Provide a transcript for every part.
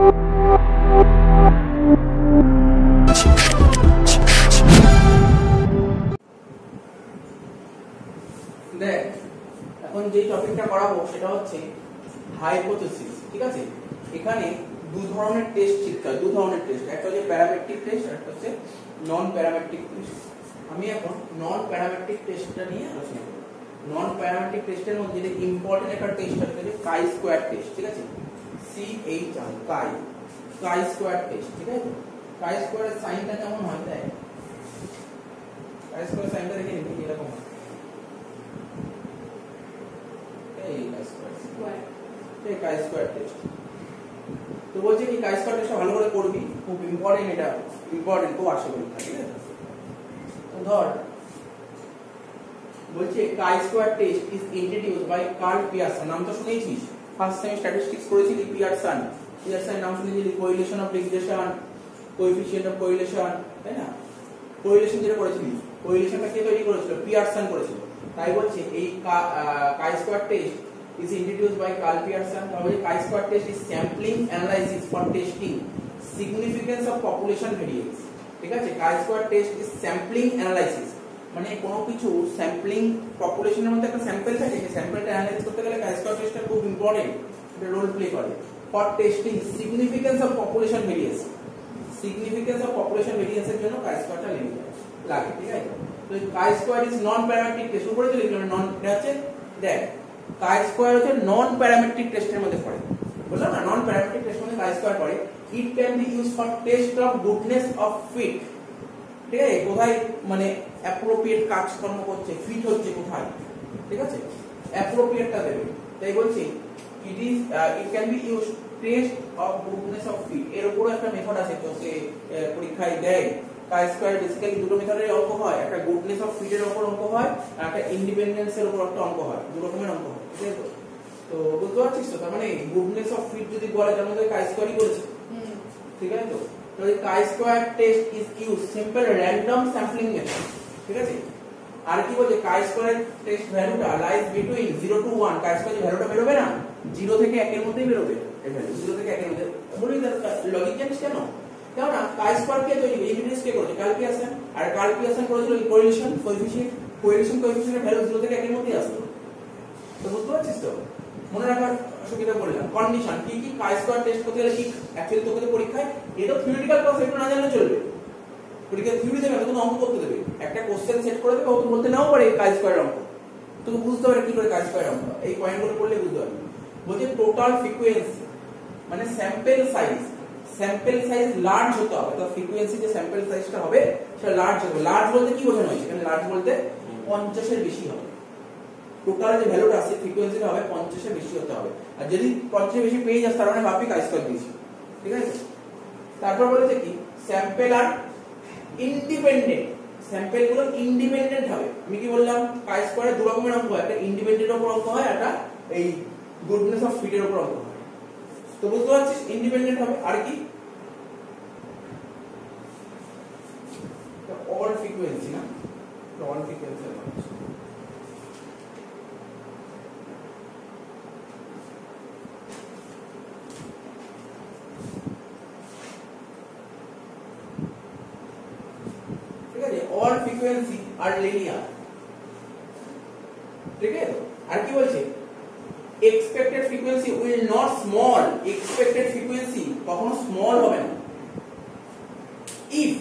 দেখ এখন যে টপিকটা করাবো সেটা হচ্ছে হাইপোথিসিস। ঠিক আছে, এখানে দু ধরনের টেস্ট শিখতে হয়, দু ধরনের টেস্ট, একটা হচ্ছে প্যারামেট্রিক টেস্ট আর একটা হচ্ছে নন প্যারামেট্রিক টেস্ট। আমি এখন নন প্যারামেট্রিক টেস্টটা নিয়ে আলোচনা করব। নন প্যারামেট্রিক টেস্টের মধ্যে যে ইম্পর্টেন্ট একটা টেস্ট আছে যে কাই স্কয়ার টেস্ট। ঠিক আছে, CHI কাই স্কয়ার টেস্ট। ঠিক আছে, কাই স্কয়ারের সাইনটা কেমন হয় দেখ, কাই স্কয়ারের সাইনটা দেখে নিবি এরকম হয়, এই কাই স্কয়ার টেস্ট। তো বলছে কি কাই স্কয়ার টেস্টটা ভালো করে করবি, খুব ইম্পর্টেন্ট, এটা ইম্পর্টেন্ট, খুব আসে পরীক্ষা। ঠিক আছে, তো ধর বলছে chi square test is introduced by Carl Pearson. নাম তো শুনেছিস, ফার্স্ট সেম স্ট্যাটিস্টিক্স পড়েছিলি, পিয়ারসনের নাম শুনেছিলি, correlation of regression, coefficient of correlation, তাই না? কোরিলেশন যেটা করেছিলি, কোরিলেশনটা কে তৈরি করেছিল? পিয়ারসন করেছিল। তাই বলছে এই chi square test is introduced by Carl Pearson. তাহলে chi square test is sampling analysis for testing significance of population variance. ঠিক আছে, chi square test is sampling analysis, মানে কোনো কিছু স্যাম্পলিং, পপুলেশনের মধ্যে একটা স্যাম্পল থাকে, সেই স্যাম্পলটা অ্যানালাইজ করতে গেলে কাই স্কয়ার টেস্টটা খুব ইম্পর্টেন্ট, এটা রোল প্লে করে। For testing significance of population variance, significance of population variance এর জন্য কাই স্কয়ারটা লাগে। ঠিক আছে, তো chi square is non parametric test. উপরে তো লিখলাম নন, এটা হচ্ছে দেখ কাই স্কয়ার হচ্ছে নন প্যারামেট্রিক টেস্টের মধ্যে পড়ে, বুঝলাম না? নন প্যারামেট্রিক টেস্টের মধ্যে কাই স্কয়ার পড়ে। It can be used for test of goodness of fit. ঠিক আছে, কোথায় মানে অ্যাপ্রোপ্রিয়েট কাজকর্ম করছে, ফিট হচ্ছে কোথায়। ঠিক আছে, অ্যাপ্রোপ্রিয়েটটা দেবে। তাই বলছি it can be used test of goodness of fit. এর উপরে একটা মেথড আছে, তো সে পরীক্ষায় দেয়। কাই স্কয়ার বেসিক্যালি দুটো মেথডের অঙ্ক হয়, একটা গুডনেস অফ ফিটের উপর অঙ্ক হয় আর একটা ইন্ডিপেন্ডেন্স এর উপর একটা অঙ্ক হয়, দুটো রকমের অঙ্ক হয়। ঠিক আছে, তো বুঝতে পারছিস তো? তার মানে গুডনেস অফ ফিট যদি বলে তার মধ্যে কাই স্কয়ারই করেছে। ঠিক আছে, তো এই chi square test is use simple random sampling method. ঠিক আছে, আর কি বলছে কাই স্কয়ার টেস্ট ভ্যালুটা lies between 0 to 1। Chi square ভ্যালুটা বেরোবে না 0 থেকে 1 এর মধ্যেই বেরোবে, এই ভ্যালু 0 থেকে 1 এর মধ্যে। বলি লজিক জানিস কেন? কেননা কাই স্কয়ার কে তৈরি ইন্ট্রোডিউস কে করেছে? Carl Pearson. আর কার্ল পিয়ারসন করেছিল কোরিলেশন কোএফিসিয়েন্ট, কোএফিসিয়েন্টের ভ্যালু 0 থেকে 1 এর মধ্যেই আসবে। তো বুঝতে পারছিস তো? মনে রাখার সুবিধা বললাম। কন্ডিশন কি কি কাই স্কয়ার টেস্ট করতে গেলে কি, অ্যাকচুয়ালি তোকে তো পরীক্ষায় এটা থিওরিটিক্যাল কনসেপ্ট না জানলে চলবে, পরীক্ষা থিওরি দেবে না, তুমি অঙ্ক করতে দেবে, একটা কোশ্চেন সেট করে দেবে, ও তো বলতে নাও পারে কাই স্কয়ার অঙ্ক, তুমি বুঝতে পারবে কি করে কাই স্কয়ার অঙ্ক, এই পয়েন্টগুলো পড়লে বুঝতে পারবে। বলছে টোটাল ফ্রিকোয়েন্সি মানে স্যাম্পল সাইজ লার্জ হতে হবে, তো ফ্রিকোয়েন্সি যে স্যাম্পল সাইজটা হবে সেটা লার্জ হবে। লার্জ বলতে কি বোঝানো হয়েছে এখানে? লার্জ বলতে 50 এর বেশি হবে, টোটাল যে ভ্যালুটা আছে ফ্রিকোয়েন্সিটা হবে 50 এর বেশি হতে হবে। আর যদি 50 এর বেশি পেয়ে যাস তার মানে ভাববি কাই স্কয়ার দিয়েছি। ঠিক আছে, তারপর বলেছে কি স্যাম্পল আর ইন্ডিপেন্ডেন্ট, স্যাম্পল গুলো ইন্ডিপেন্ডেন্ট হবে। আমি কি বললাম? কাই স্কয়ারে দু রকমের অঙ্ক হয়, একটা ইন্ডিপেন্ডেন্টের উপর অঙ্ক হয়, একটা এই গুডনেস অফ ফিটের উপর অঙ্ক হয়। তো বুঝতে পারছিস ইন্ডিপেন্ডেন্ট হবে। আর কি অল ফ্রিকোয়েন্সি, না all frequency all frequency are linear। ঠিক আছে, আর কি বলছে? expected frequency will not small, expected frequency কখনো স্মল হবে না। if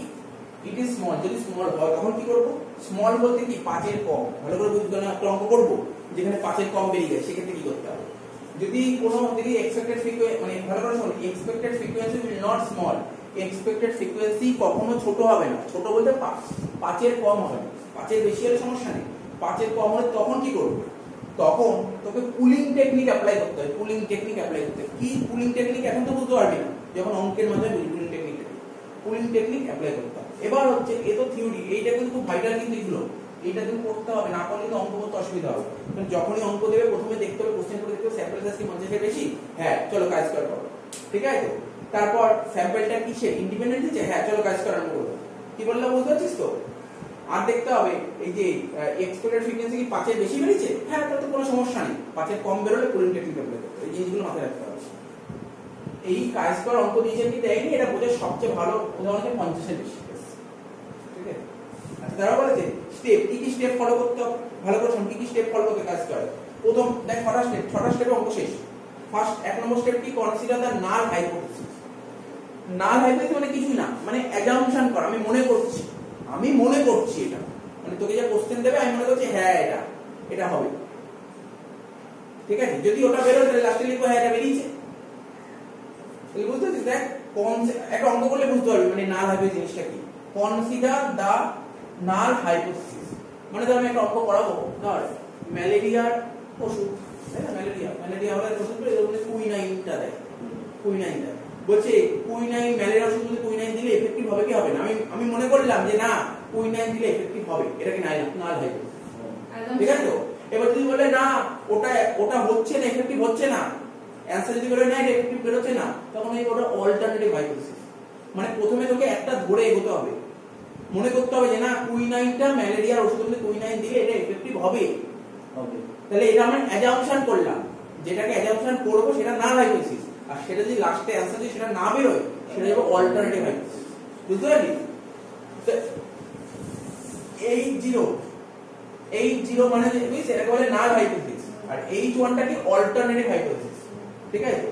it is small, যদি স্মল হয় তখন কি করব? স্মল বলতে কি 5 এর কম। ভালো করে বুঝতে না, একটা অঙ্ক করব যেখানে 5 এর কম বেরিয়ে যায়, সেক্ষেত্রে কি করতে হবে? যদি expected frequency মানে ভালো করে শুনুন, expected frequency will not small, expected frequency কখনো ছোট হবে না। ছোট বলতে 5 এর কম হবে না, 5 এর বেশি হলে সমস্যা নেই, 5 এর কম হলে তখন কি করব? তখন তোকে পুলিং টেকনিক অ্যাপ্লাই করতে হবে। পুলিং টেকনিক অ্যাপ্লাই করতে কি পুলিং টেকনিক এখন তো বুঝতে পারবি না, যখন অঙ্কের মাধ্যমে পুলিং টেকনিক অ্যাপ্লাই করতে হবে। এবার হচ্ছে এ তো থিওরি, এইটা কিন্তু খুব ভাইটাল, কিন্তু এগুলো এইটা কিন্তু করতে হবে, না করলে তো অঙ্ক করতে অসুবিধা হবে। কারণ যখনই অঙ্ক দেবে প্রথমে দেখতে হবে, কোশ্চেন করে দেখতে হবে স্যাম্পল সাইজ কি 50 এর বেশি, হ্যাঁ চলো কাজ স্কয়ার করো। ঠিক আছে, তারপর স্যাম্পলটা কিসে ইন্ডিপেন্ডেন্ট দিচ্ছে, হ্যাঁ চলো কাজ করার আরম্ভ করো। কি বললাম বুঝতে পারছিস তো? আর দেখতে হবে এই যে এক্সপেক্টেড ফ্রিকোয়েন্সি কি 5 এর বেশি বেরিয়েছে, হ্যাঁ তাহলে তো কোনো সমস্যা নেই, 5 এর কম বেরোলে পুলিং টেকনিক অ্যাপ্লাই করতে হবে। এই জিনিসগুলো মাথায় রাখতে হবে। এই কাজ করার অঙ্ক দিয়েছে কি দেয়নি, এটা বোঝার সবচেয়ে ভালো উদাহরণ হচ্ছে 50 বেশি। ঠিক আছে, আচ্ছা তারা বলেছে স্টেপ, কি কি স্টেপ ফলো করতে হবে, ভালো করে শুন, কি কি স্টেপ ফলো করতে কাজ করে। প্রথম দেখ 6টা স্টেপে অঙ্ক শেষ। ফার্স্ট 1 নম্বর স্টেপ কি, consider the null hypothesis. Null hypothesis মানে কিছুই না, মানে অ্যাজাম্পশন করা, আমি মনে করছি এটা, মানে তোকে যে কোশ্চেন দেবে আমি মনে করছি হ্যাঁ এটা হবে। ঠিক আছে, যদি ওটা বেরোয় তাহলে লাস্টে লিখবো হ্যাঁ এটা বেরিয়েছে। তুই বুঝতে পারছিস? দেখ একটা অঙ্ক করলে বুঝতে পারবি মানে নাল হাইপোথিসিস জিনিসটা কি। কনসিডার দা নাল হাইপোথিসিস মানে ধর আমি একটা অঙ্ক করাবো, ধর ম্যালেরিয়ার ওষুধ, তাই না, ম্যালেরিয়া হলে ওষুধ বলে এর মধ্যে কুইনাইনটা দেয়, কুইনাইনটা বলছে কুইনাইন, ম্যালেরিয়া ওষুধ যদি কুইনাইন দিলে এফেক্টিভ হবে কি হবে না, আমি মনে করলাম যে না কুইনাইন দিলে এফেক্টিভ হবে, এটাকে নাল হাইপোথিসিস। ঠিক আছে তো, এবার যদি বলে না ওটা হচ্ছে না, এফেক্টিভ হচ্ছে না, অ্যানসার যদি বলে না এটা এফেক্টিভ বেরোচ্ছে না, তখন এই ওটা অল্টারনেটিভ হাইপোথিসিস। মানে প্রথমে তোকে একটা ধরে এগোতে হবে, মনে করতে হবে যে না কুইনাইনটা ম্যালেরিয়ার ওষুধ মধ্যে কুইনাইন দিলে এটা এফেক্টিভ হবে। তাহলে এটা আমরা অ্যাজাম্পশন করলাম, যেটাকে অ্যাজাম্পশন করব সেটা নাল হাইপোথিসিস, আর সেটা যদি লাস্টে অ্যানসার যদি সেটা না বেরোয় সেটা হবে অল্টারনেটিভ হাইপোথিসিস। বুঝতে পারলি? তো H0 মানে এটাকে বলে নাল হাইপোথিসিস, আর H1টা কি অল্টারনেটিভ হাইপোথিসিস। ঠিক আছে,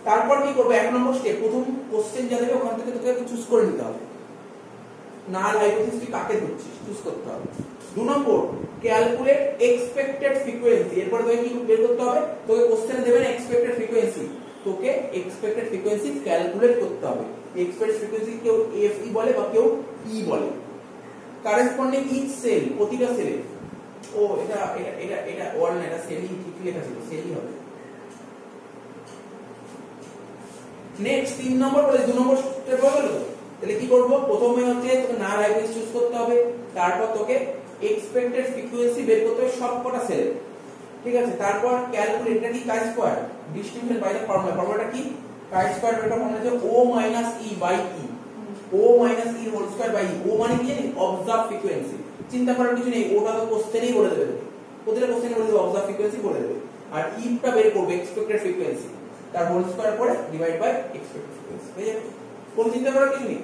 তারপর কি করব, 1 নম্বর স্টেপ, প্রথম কোশ্চেন যা দেবে ওখান থেকে তোকে চুজ করে নিতে হবে নাল হাইপোথিসিস তুই কাকে ধরছিস, চুজ করতে হবে। 2 নম্বর ক্যালকুলেট এক্সপেক্টেড ফ্রিকোয়েন্সি। এরপর তোকে কি বের করতে হবে, তোকে কোশ্চেনে দেবে না এক্সপেক্টেড ফ্রিকোয়েন্সি, তোকে এক্সপেক্টেড ফ্রিকোয়েন্সি ক্যালকুলেট করতে হবে। এক্সপেক্টেড ফ্রিকোয়েন্সি কেউ FE বলে বা কেউ E বলে। কারেসপন্ডিং ইচ সেল, প্রতিটা সেলে, ও এটা ওয়ান না, এটা সেলই ঠিক লেখা ছিল, সেলই হবে। নেক্সট 3 নম্বর বলে 2 নম্বর স্টেপ হয়ে গেল। তাহলে কি করব, প্রথমে হচ্ছে তোকে নাল হাইপোথিসিস চুজ করতে হবে, তারপর তোকে এক্সপেক্টেড ফ্রিকোয়েন্সি বের করতে হবে সবকটা সেলে। ঠিক আছে, তারপর ক্যালকুলেট, এটা কি chi square distribution by the ফর্মুলাটা কি, কাই স্কয়ার এটা ফর্মুলা হচ্ছে O - E by E, O - E whole square by E। O মানে কি জানি, অবজার্ভ ফ্রিকোয়েন্সি। চিন্তা করার কিছু নেই, ওটা তো কোশ্চেনেই বলে দেবে, প্রতিটা কোশ্চেনে বলে দেবে অবজার্ভ ফ্রিকোয়েন্সি বলে দেবে, আর E টা বের করবে এক্সপেক্টেড ফ্রিকোয়েন্সি, তার হোল স্কয়ার করে ডিভাইড বাই এক্সপেক্টেড ফ্রিকোয়েন্সি হয়ে যাবে। কোন চিন্তা করার কিছু নেই।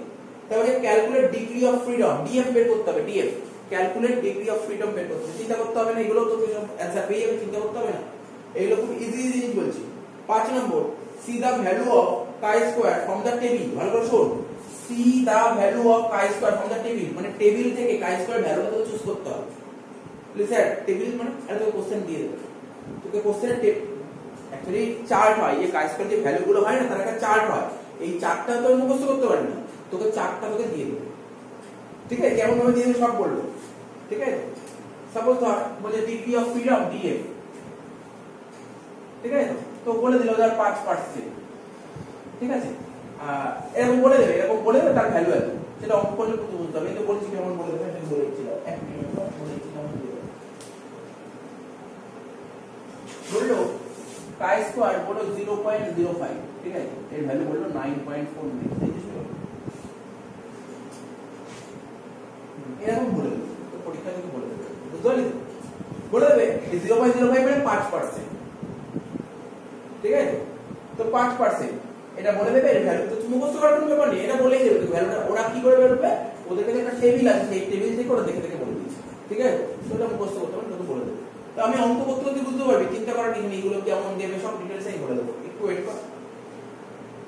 তাহলে calculate degree of freedom, DF বের করতে হবে, DF calculate degree of freedom বের করতে হবে, চিন্তা করতে হবে না, এগুলো তো সব অ্যানসার পেয়ে যাবে, চিন্তা করতে হবে না, এগুলো খুব ইজি জিনিস বলছি। 5 নম্বর see the value of chi square from the table. ভালো করে শোন, see the value of chi square from the table মানে টেবিল থেকে কাই স্কয়ার ভ্যালুটা তোকে চুজ করতে হবে। স্যার টেবিল মানে এটা তোকে কোশ্চেন দিয়ে দেবে, তোকে কোশ্চেনের অ্যাকচুয়ালি চার্ট হয়, এই কাই স্কয়ার যে ভ্যালুগুলো হয় না তার একটা চার্ট হয়, এই চার্টটা তো মুখস্থ করতে পারবি না, তোকে চার্টটা তোকে দিয়ে দেবে। ঠিক আছে, কেমন ভাবে দিয়ে দেবে সব বলবো। ঠিক আছে, সাপোজ ধর বলে ডিগ্রি অফ ফ্রিডম DF, ঠিক আছে, তো বলে দিল ধর 5%। ঠিক আছে, এরকম বলে দেবে তার ভ্যালু এত, সেটা অঙ্ক করলে কত বুঝতে হবে। এই তো বলছি কেমন বলে দেবে, সেটা বলে দিচ্ছিল 1 মিনিট বলেছি কেমন বলে দেবে। বললো কাই স্কয়ার বলো 0.05, ঠিক আছে, এর ভ্যালু বললো 9.49, এরকম বলে দেবে, তো পরীক্ষা থেকে বলে দেবে, বুঝতে পারলি? বলে দেবে 0.05 মানে 5%। ঠিক আছে, তো 5% এটা বলে দেবে, এর ভ্যালু তো মুখস্থ করার কোনো ব্যাপার নেই, এটা বলেই দেবে ভ্যালুটা। ওরা কি করে বেরোবে, ওদের কাছে একটা টেবিল আছে, সেই টেবিল থেকে ওরা দেখে দেখে বলে দিচ্ছে। ঠিক আছে, তো এটা মুখস্থ করতে হবে, তোকে বলে দেবে। তো আমি অঙ্ক করতে করতে বুঝতে পারবি, চিন্তা করার কিছু নেই, এগুলো কেমন দেবে সব ডিটেইলস আমি বলে দেবো, একটু ওয়েট কর।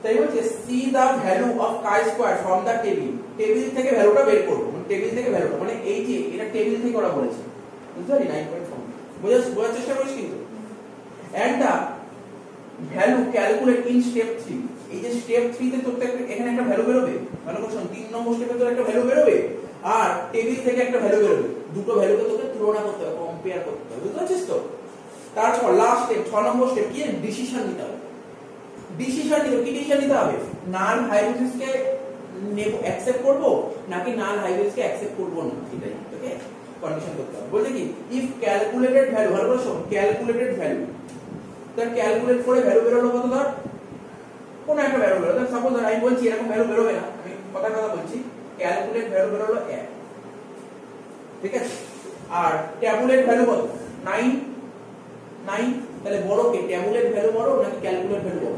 তাই বলছে see the value of chi square from the table, table থেকে ভ্যালুটা বের করব, মানে টেবিল থেকে ভ্যালুটা মানে এই যে এটা টেবিল থেকে ওরা বলেছে, বুঝতে পারলি? 9.4 বোঝার চেষ্টা করিস কিন্তু। And the value calculate in step 3, এই যে স্টেপ 3 তে তোর এখানে একটা ভ্যালু বেরোবে, ভালো করে শোন, 3 নম্বর স্টেপে তোর একটা ভ্যালু বেরোবে আর টেবিল থেকে একটা ভ্যালু বেরোবে, দুটো ভ্যালুকে তোকে তুলনা করতে হবে, কম্পেয়ার করতে হবে, বুঝতে পারছিস তো? তারপর লাস্ট স্টেপ 6 নম্বর স্টেপ কি, ডিসিশন নিতে হবে। ডিসিশন নিতে কি, ডিসিশন নিতে হবে নাল হাইপোথিসিসকে নেব, অ্যাকসেপ্ট করব নাকি নাল হাইপোথিসিসকে অ্যাকসেপ্ট করব না, এটাই ওকে কন্ডিশন করতে হবে। বলতে কি ইফ ক্যালকুলেটেড ভ্যালু, ভালো করে শোন, ক্যালকুলেটেড ভ্যালু, তার ক্যালকুলেট করে ভ্যালু বেরোলো কত, ধর কোন একটা ভ্যালু বেরোলো, সাপোজ আমি বলছি এরকম ভ্যালু বেরোবে না, আমি কথা বলছি, ক্যালকুলেট ভ্যালু বেরোলো 1, ঠিক আছে, আর ট্যাবুলেট ভ্যালু কত 9, তাহলে বড় কে, ট্যাবুলেট ভ্যালু বড় নাকি ক্যালকুলেট ভ্যালু বড়?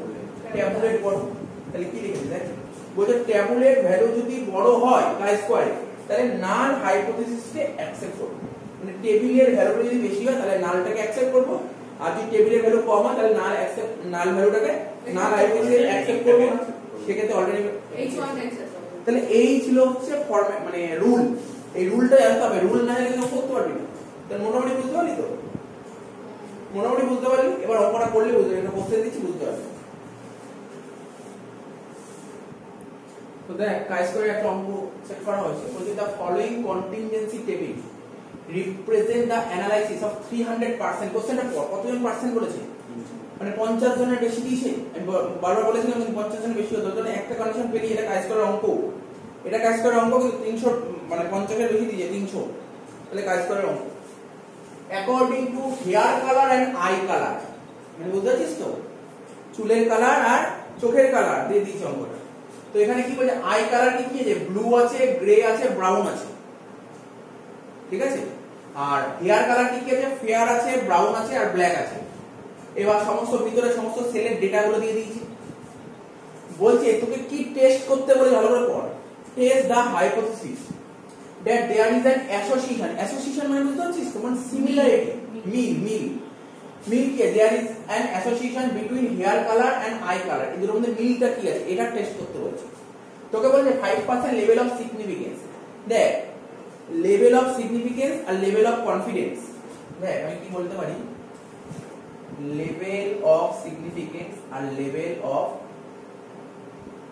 ট্যাবুলেট বড়। তাহলে কি লিখেছি দেখ, বলছে ট্যাবুলেট ভ্যালু যদি বড় হয় কাই স্কয়ারে তাহলে নাল হাইপোথিসিসকে অ্যাকসেপ্ট করব, মানে টেবিলের ভ্যালুটা যদি বেশি হয় তাহলে নালটাকে অ্যাকসেপ্ট করব, আর যদি টেবিলের ভ্যালু কম হয় তাহলে নাল ভ্যালুটাকে নাল হাইপোথিসিস অ্যাকসেপ্ট করব, সেক্ষেত্রে অল্টারনেটিভ H1 অ্যাকসেপ্ট করব। তাহলে এই ছিল হচ্ছে ফরম্যাট মানে রুল, এই রুলটা জানতে হবে, রুল না জানলে কেউ করতে পারবি না। তাহলে মোটামুটি বুঝতে পারলি তো, মোটামুটি বুঝতে পারলি, এবার অঙ্কটা করলে বুঝতে পারবি, এটা বসে দিচ্ছি বুঝতে পারবি। তো দেখ কাজ করে একটা অঙ্ক সেট করা হয়েছে, বলছে the following contingency table represent the analysis of 300%। কোশ্চেনটা কতজন পার্সেন্ট বলেছে, মানে 50 জনের বেশি দিয়েছে। আমি বারবার বলেছিলাম কিন্তু 50 জনের বেশি হতো, তাহলে একটা কন্ডিশন পেলি, এটা কাজ করার অঙ্ক, এটা কাজ করার অঙ্ক কিন্তু 300 মানে 50 এর বেশি দিয়েছে 300, তাহলে কাজ করার অঙ্ক। According to hair colour and eye colour, মানে বুঝতে পারছিস তো, চুলের কালার আর চোখের কালার দিয়ে দিয়েছে অঙ্কটা। তো এখানে কি বলছে, আই কালার কি আছে, ব্লু আছে, গ্রে আছে, ব্রাউন আছে, ঠিক আছে। আর হেয়ার কালার কি আছে, ফেয়ার আছে, ব্রাউন আছে আর ব্ল্যাক আছে। এবার সমস্ত ভিতরে সমস্ত সেলের ডেটাগুলো দিয়ে দিয়েছি। বলছে তোকে কি টেস্ট করতে বলে, ভালো করে পড়। Test the hypothesis that there is an association মানে বুঝতে পারছিস তো, মানে সিমিলারিটি, মিল কি, there is an association between hair color and eye color, এদের মধ্যে মিলটা কি আছে এটা টেস্ট করতে বলছে। তোকে বলছে 5% লেভেল অফ সিগনিফিকেন্স, দেখ লেভেল অফ সিগনিফিকেন্স আর লেভেল অফ কনফিডেন্স, দেখ আমি কি বলতে পারি, লেভেল অফ সিগনিফিকেন্স আর লেভেল অফ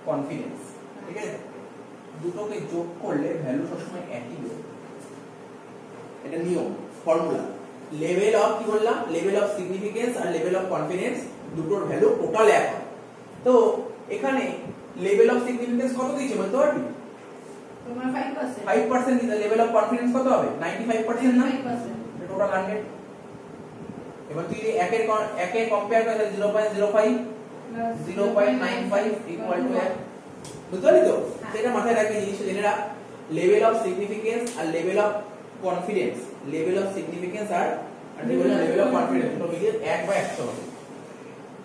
কনফিডেন্স, ঠিক আছে, দুটোকে যোগ করলে ভ্যালু সবসময় একই হবে, এটা নিয়ম, ফর্মুলা। লেভেল অফ কি বললাম, লেভেল অফ সিগনিফিকেন্স আর লেভেল অফ কনফিডেন্স দুটোর ভ্যালু টোটাল এক হয়। তো এখানে লেভেল অফ সিগনিফিকেন্স কত দিয়েছে বলতে পারবি, তোমার 5%, 5% দিলে লেভেল অফ কনফিডেন্স কত হবে, 95% না, টোটাল 100। এবার তুই যদি একের কম্পেয়ার করে তাহলে 0.05 0.95 ইকুয়াল টু 1, বুঝতে পারলি তো। এটা মাথায় রাখবি, জিনিসটা জেনে রাখ, লেভেল অফ সিগনিফিকেন্স আর level of confidence, level of significance আর লেভেল অফ কনফিডেন্স দুটো মিলিয়ে 1 বা 100 হবে।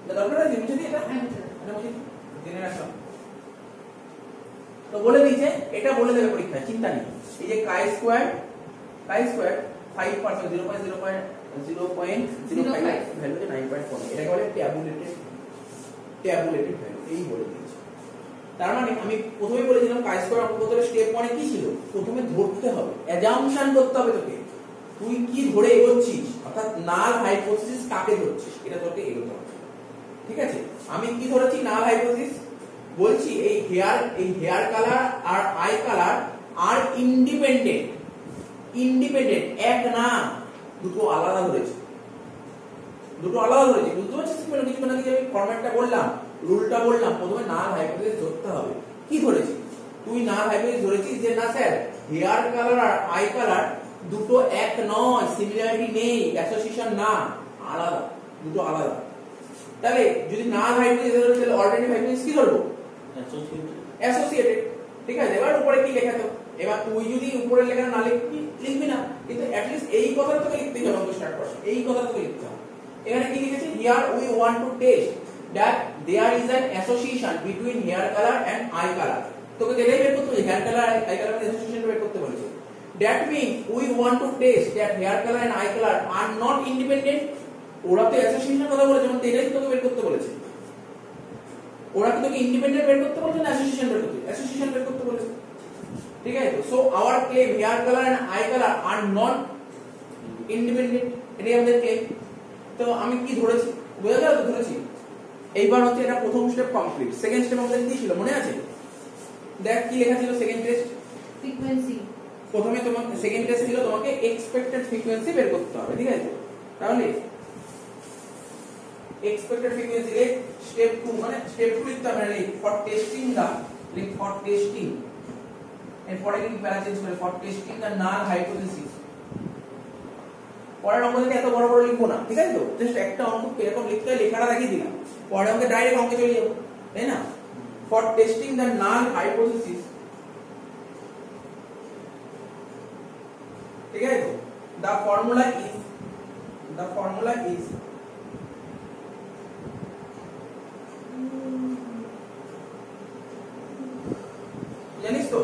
এটা দরকার আছে বুঝে দি, এটা বুঝে জেনে রাখলাম। তো বলে দিয়েছে, এটা বলে দেবে পরীক্ষায়, চিন্তা নেই। এই যে কাই স্কয়ার 5% 0.05 ভ্যালু 9.4, এটাকে বলে ট্যাবুলেটেড ভ্যালু, এই বলে দিয়েছে। তার মানে আমি প্রথমেই বলেছিলাম কাজ করার প্রথমে স্টেপ 1 কি ছিল, প্রথমে ধরতে হবে, অ্যাজাম্পশন করতে হবে তোকে, তুই কি ধরে এগোচ্ছিস, অর্থাৎ নাল হাইপোথিসিস কাকে ধরছিস এটা তোকে এগোতে হবে, ঠিক আছে। আমি কি ধরেছি, নাল হাইপোথিসিস বলছি এই হেয়ার কালার আর আই কালার আর ইন্ডিপেন্ডেন্ট, এক না, দুটো আলাদা ধরেছি, বুঝতে পারছিস মানে কিছু না কিছু আমি ফরম্যাটটা বললাম, রুলটা বললাম, প্রথমে নাল হাইপোথিসিস ধরতে হবে। কি ধরেছি তুই, নাল হাইপোথিসিস ধরেছিস যে না স্যার হেয়ার কালার আর আই কালার দুটো এক নয়, সিমিলারিটি নেই, অ্যাসোসিয়েশন না, আলাদা, দুটো আলাদা। তাহলে যদি নাল হাইপোথিসিস ধরে তাহলে অল্টারনেটিভ হাইপোথিসিস কি ধরবো, অ্যাসোসিয়েটেড, ঠিক আছে। এবার উপরে কি লেখা তো, এবার তুই যদি উপরে লেখা না লিখবি না, কিন্তু অ্যাট লিস্ট এই কথাটা তোকে লিখতেই হবে, অঙ্ক স্টার্ট করার এই কথা তোকে লিখতে হবে। এখানে কি লিখেছে, here we want to test that there is an association between hair colour and eye colour. তোকে যেটাই বের করতে হবে, হেয়ার কালার আই কালার এর অ্যাসোসিয়েশন বের করতে বলেছে। That mean we want to test that hair colour and eye colour are not independent. ওরা তো অ্যাসোসিয়েশনের কথা বলেছে, মানে এটাই তোকে বের করতে বলেছে। ওরা কি তোকে ইন্ডিপেন্ডেন্ট বের করতে বলেছে না অ্যাসোসিয়েশন বের করতে, অ্যাসোসিয়েশন বের করতে বলেছে, ঠিক আছে। So our claim hair colour and eye colour are not independent, এটাই আমাদের ক্লেম। তো আমি কি ধরেছি, বুঝা গেল তো, ধরেছি। এইবার হচ্ছে এটা প্রথম স্টেপ কমপ্লিট। সেকেন্ড স্টেপ আমাদের কি ছিল মনে আছে, দেখ কি লেখা ছিল, সেকেন্ড টেস্ট ফ্রিকোয়েন্সি। প্রথমে তোমাকে সেকেন্ড টেস্ট ছিল তোমাকে এক্সপেক্টেড ফ্রিকোয়েন্সি বের করতে হবে, ঠিক আছে। তাহলে এক্সপেক্টেড ফ্রিকোয়েন্সি এর স্টেপ 2 মানে স্টেপ 2 লিখতে হবে, লিখ ফর টেস্টিং দা, লিখ ফর টেস্টিং, এরপরে কি প্যারা চেঞ্জ করে for testing the null hypothesis. পরের অঙ্ক থেকে এত বড় বড় লিখবো না, ঠিক আছে তো, জাস্ট একটা অঙ্ক এরকম লিখতে হয়, লেখাটা দেখিয়ে দিলাম, পরের অঙ্কে ডাইরেক্ট অঙ্কে চলে যাবো, তাই না। For testing the null hypothesis, ঠিক আছে তো, the formula is জানিস তো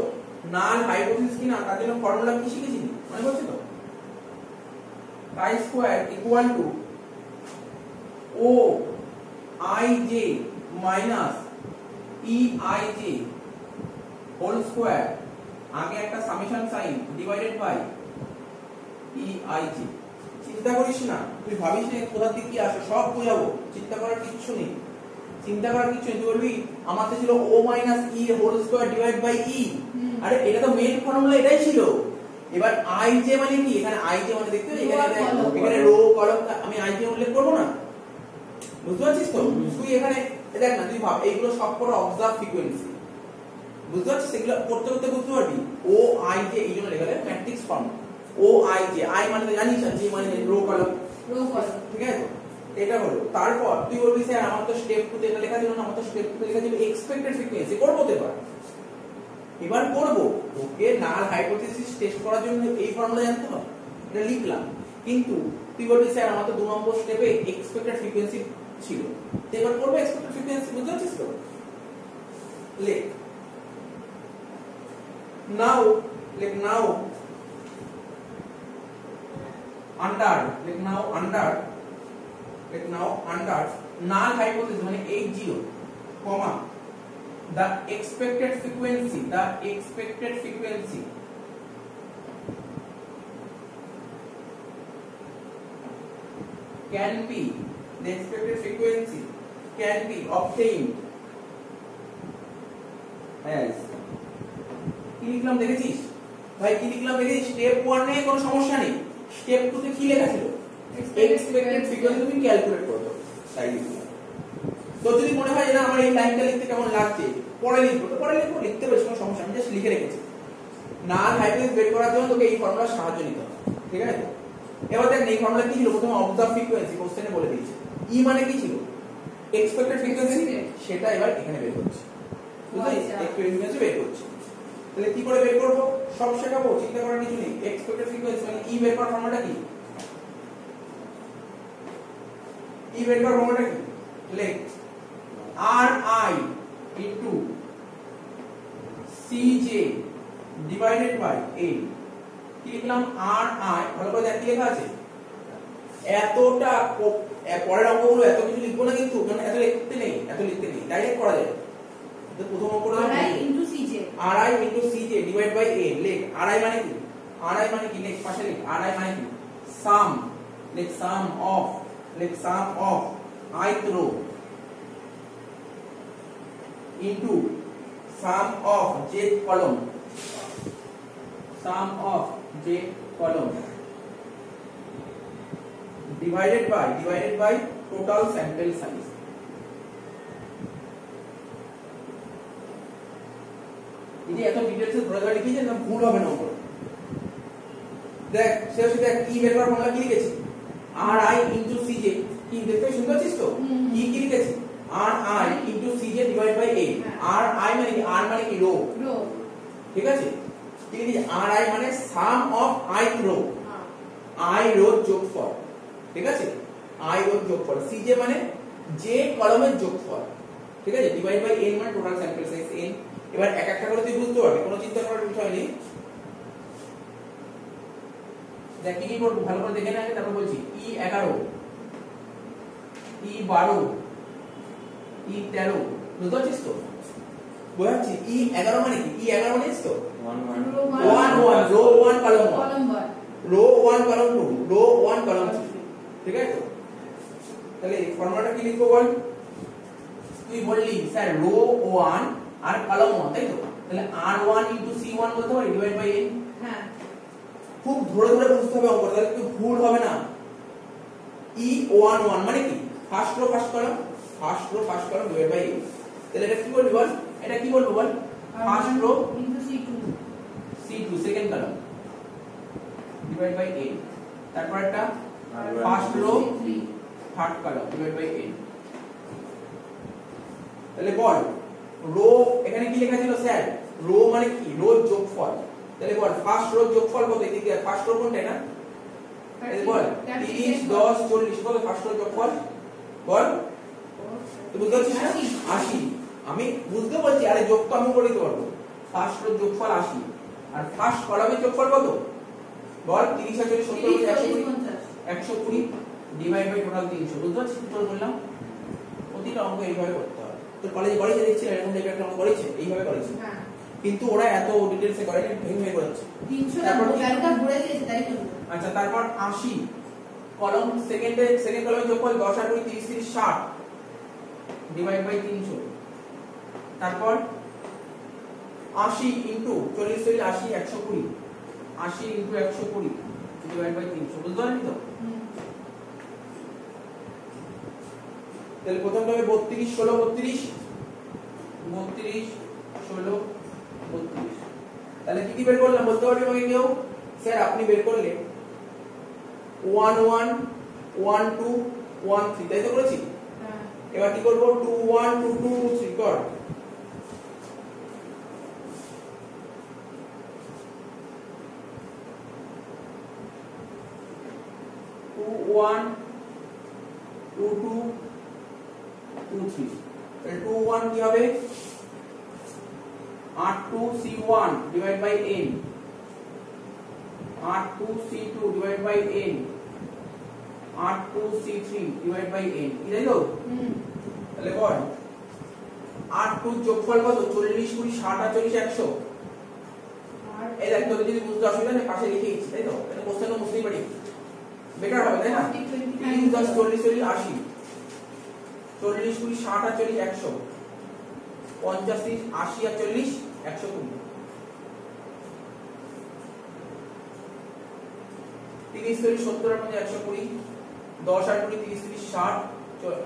নাল হাইপোথিসিস কি না তার জন্য ফর্মুলা কি শিখেছিস মনে করছিস তো chi square equal to O I J minus E I J whole square আগে একটা summation sign divided by E I J. চিন্তা করিস না, তুই ভাবিস না কোথা থেকে কি আসে, সব বোঝাবো, চিন্তা করার কিচ্ছু নেই, চিন্তা করার কিচ্ছু নেই। তুই বলবি আমার তো ছিল O minus E whole square divide by E, আরে এটা তো মেইন ফর্মুলা এটাই ছিল। এবার আই জে মানে কি, এখানে আই জে মানে দেখতে এখানে রো কলম আমি আই জে উল্লেখ করব না, বুঝতে পারছিস তো? তুই এখানে দেখ না, তুই ভাব এইগুলো সব করে অবজার্ভ ফ্রিকোয়েন্সি, বুঝতে পারছিস? এগুলো করতে করতে বুঝতে পারবি ও আই জে এই জন্য লেখা যায় matrix form O I J. I মানে তো জানিস আর জে মানে রো কলম, ঠিক আছে? এটা হলো। তারপর তুই বলবি স্যার আমার তো স্টেপ 2 তে এটা লেখা ছিল না, আমার তো স্টেপ 2 তে লেখা ছিল এক্সপেক্টেড ফ্রিকোয়েন্সি, করব তো এবার করব। ওকে নাল হাইপোথিসিস টেস্ট করার জন্য এই ফর্মুলা জানতে হবে, এটা লিখলাম। কিন্তু তুই বলবি স্যার আমার তো 2 নম্বর স্টেপে এক্সপেক্টেড ফ্রিকোয়েন্সি ছিল, তো এবার করব এক্সপেক্টেড ফ্রিকোয়েন্সি, বুঝতে পারছিস তো? লেখ নাও, লেখ নাও আন্ডার, লেখ নাও আন্ডার, লেখ নাও আন্ডার নাল হাইপোথিসিস মানে 80 কমা the expected frequency can be obtained as কি লিখলাম দেখেছিস ভাই, কি লিখলাম দেখেছিস? স্টেপ 1 এ কোনো সমস্যা নেই, স্টেপ 2 তে কি লেখা ছিল? এক্সপেক্টেড ফ্রিকোয়েন্সি তুমি ক্যালকুলেট করো, তাই লিখলাম। তো যদি মনে হয় না আমার এই লাইনটা লিখতে কেমন লাগছে, পরে লিখবো, তো পরে লিখবো, লিখতে পারিস, কোনো সমস্যা নেই, জাস্ট লিখে রেখেছি। নাল হাইপোথিসিস বের করার জন্য তোকে এই ফর্মুলার সাহায্য নিতে হবে, ঠিক আছে? এবার দেখ এই ফর্মুলা কি ছিল, প্রথমে অবজার্ভ ফ্রিকোয়েন্সি কোশ্চেনে বলে দিয়েছে। ই মানে কি ছিল? এক্সপেক্টেড ফ্রিকোয়েন্সি, সেটা এবার এখানে বের করছি, বুঝলি? এক্সপেক্টেড ফ্রিকোয়েন্সি বের করছি। তাহলে কি করে বের করব সব শেখাবো, চিন্তা করার কিছু নেই। এক্সপেক্টেড ফ্রিকোয়েন্সি মানে ই বের করার ফর্মুলাটা কি? ই বের করার ফর্মুলাটা কি? লেখ RI into CJ divided by A। কি লিখলাম? RI, ভালো করে দেখ কি লেখা আছে। এতটা পরের অঙ্কগুলো এত কিছু লিখবো না কিন্তু, কারণ এত লিখতে নেই, ডাইরেক্ট করা যায়। তো প্রথম অঙ্কটা RI into CJ, RI into CJ divided by A। লেখ RI মানে কি? RI মানে কি? লেখ পাশে লেখ RI মানে কি? sum, লেখ sum of ith row into sum of jth column, divided by total sample size। এই এত ডিটেইলস এ ধরে ধরে লিখেছেন না, ভুল হবে না ওপরে। দেখ শেষে দেখ ই বের করার ফর্মুলা কি লিখেছি? RI into CJ, কি দেখতে সুন্দর আছিস তো? কি লিখেছি? RI into CJ divided by A। RI মানে কি? R মানে কি? রো, ঠিক আছে? কি লিখেছি? RI মানে sum of ith row, I রোর যোগফল, ঠিক আছে? I রোর যোগফল, CJ মানে j কলামের যোগফল, ঠিক আছে? ডিভাইড বাই n মানে টোটাল স্যাম্পল সাইজ n। এবার এক একটা করে তুই বুঝতে পারবি, কোনো চিন্তা করার বিষয় নেই। দেখ কি করব ভালো করে দেখে নে, আগে তারপর বলছি। E11, E12, E13, বুঝতে পারছিস তো? বোঝাচ্ছি। E11 মানে কি? E11 মানে তো 1 row 1 column 1, row 1 column 2, row 1 column 3, ঠিক আছে তো? তাহলে ফর্মুলাটা কি লিখবো বল? তুই বললি স্যার রো 1 আর কলাম 1, তাই তো? তাহলে R1 into C1 বলতে পারি ডিভাইড বাই n। হ্যাঁ, খুব ধরে ধরে বুঝতে হবে অঙ্কটা, তাহলে তুই ভুল হবে না। E11 মানে কি? First row first column divide by n। তাহলে এটা কি বলবি বল? এটা কি বলবো বল? First row into C2 second column divide by n। তারপর একটা first row third column divide by n। তাহলে বল রো এখানে কি লেখা ছিল স্যার? রো মানে কি? রো যোগফল। তাহলে বল ফার্স্ট রো যোগফল কত? এদিকে ফার্স্ট রো কোনটা না? এই বল 30 10 40 কত ফার্স্ট রো যোগফল বল? তুই বুঝতে পারছিস না? 80। আমি বুঝতে বলছি, আরে যোগ তো আমি করে দিতে পারবো। ফার্স্ট রোর যোগফল 80 আর ফার্স্ট কলামের যোগফল কত বল 30 আর 40 70 120 ডিভাইড বাই টোটাল 300 বুঝতে পারছিস কি বললাম প্রতিটা অঙ্ক এইভাবে করতে হবে তো কলেজে করেছে দেখছি এরকম টাইপের একটা অঙ্ক করেছে এইভাবে করেছে হ্যাঁ কিন্তু ওরা এত ডিটেইলসে করে না ভেঙে ভেঙে করেছে 300 টা ভ্যালুটা ঘুরে দিয়েছে তাই তো আচ্ছা তারপর 80 কলম সেকেন্ড কলমের যোগফল 10 আর 20 30 30 60 ডিভাইড বাই 300 তারপর 80 ইনটু 40 40 80 120 80 ইনটু 120 ডিভাইড বাই 300 বুঝতে পারলি তো তাহলে প্রথমটা হবে 32 16 32 32 16 32 তাহলে কি কি বের করলাম বলতে পারবি আমাকে কেউ স্যার আপনি বের করলে 1 1 1 2 1 3 তাই তো করেছি হ্যাঁ এবার কি করব 2 1 2 2 3 কর one, 2 2 2 3 তাহলে 2 1 কি হবে 8 2 c1 divide by n 8 2 c2 divide by n 8 2 c3 divide by n কি তাই তো তাহলে বল 8 2 যোগফল কত 40 20 60 আর 40 100 এই দেখ তোদের যদি বুঝতে অসুবিধা নেই পাশে লিখে দিচ্ছি তাই তো এটা কোশ্চেন বুঝতেই পারি বেটার হবে তাই না 30 10 40 40 80 40 20 60 আর 40 100 50 30 80 আর 40 120 30 40 70 এর মধ্যে 120 10 আর 20 30 30 60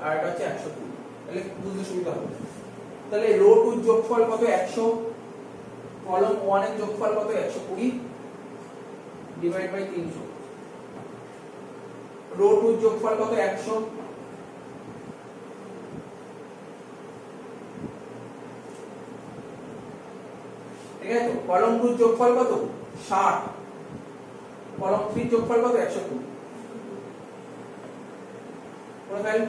আর এটা হচ্ছে 120 তাহলে বুঝতে সুবিধা হবে তাহলে রো 2 যোগফল কত 100 কলম 1 এর যোগফল কত 120 ডিভাইড বাই 300 রো 2 যোগফল কত 100 ঠিক আছে তো কলম 2 যোগফল কত 60 কলম 3 যোগফল কত 120 করে ফেল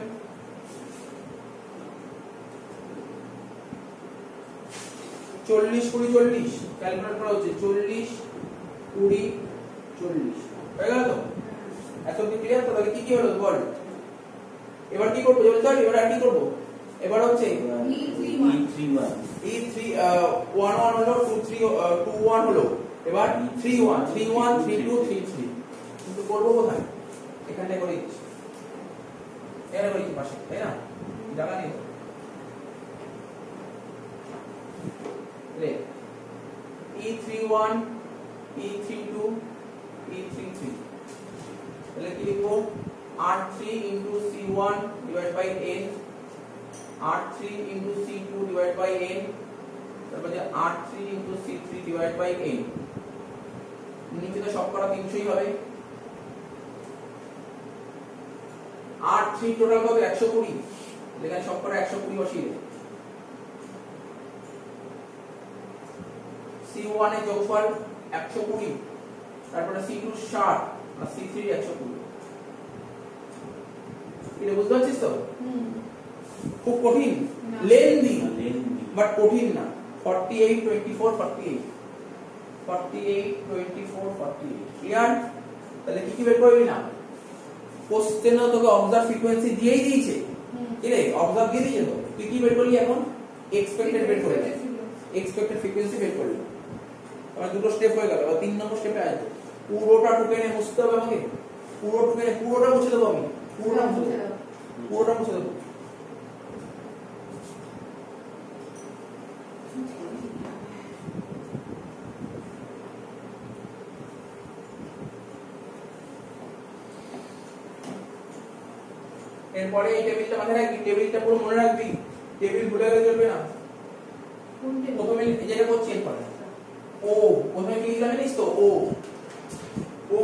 40 20 40 ক্যালকুলেট করা হচ্ছে 40 20 40 হয়ে গেল তো এত কি ক্লিয়ার তো তাহলে কি কি হলো বল এবার কি করব বলতে হবে এবার আর কি করব এবার হচ্ছে E3 1 1 হলো 2 3 2 1 হলো এবার 3 1 3 1 3 2 3 3 কিন্তু করব কোথায় এখানে করে দিচ্ছি এখানে করে দিচ্ছি পাশে তাই না জায়গা নেই লে E31 E32 E33 তাহলে কি লিখবো R3 into C1 divided by n R3 into C2 divided by n তারপর যে R3 into C3 divided by n নিচে তো সব করা 300 ই হবে R3 টোটাল কত 120 এখানে সব করা 120 বসিয়ে C1 এর যোগফল 120 তারপরে C2 60 আর C3 120 এটা বুঝতে পারছিস তো খুব কঠিন লেন্দি বাট কঠিন না 48 24 48 48 24 48 ক্লিয়ার তাহলে কি কি বের করবি না কোশ্চেনও তোকে অবজার্ভ ফ্রিকোয়েন্সি দিয়েই দিয়েছে কি রে অবজার্ভ দিয়ে দিয়েছে তো তুই কি বের করলি এখন এক্সপেক্টেড বের করলি এক্সপেক্টেড ফ্রিকোয়েন্সি বের করলি আমার দুটো স্টেপ হয়ে গেল আর 3 নম্বর স্টেপে আছে পুরোটা টুকেনে মুছতে হবে আমাকে পুরোটা মুছে দেবো আমি পুরোটা মুছে দেবো এরপরে এই টেবিলটা মাথায় রাখবি টেবিলটা পুরো মনে রাখবি টেবিল ভুলে গেলে চলবে না প্রথমে যেটা করছি এরপরে ও প্রথমে কি লিখলাম জানিস তো ও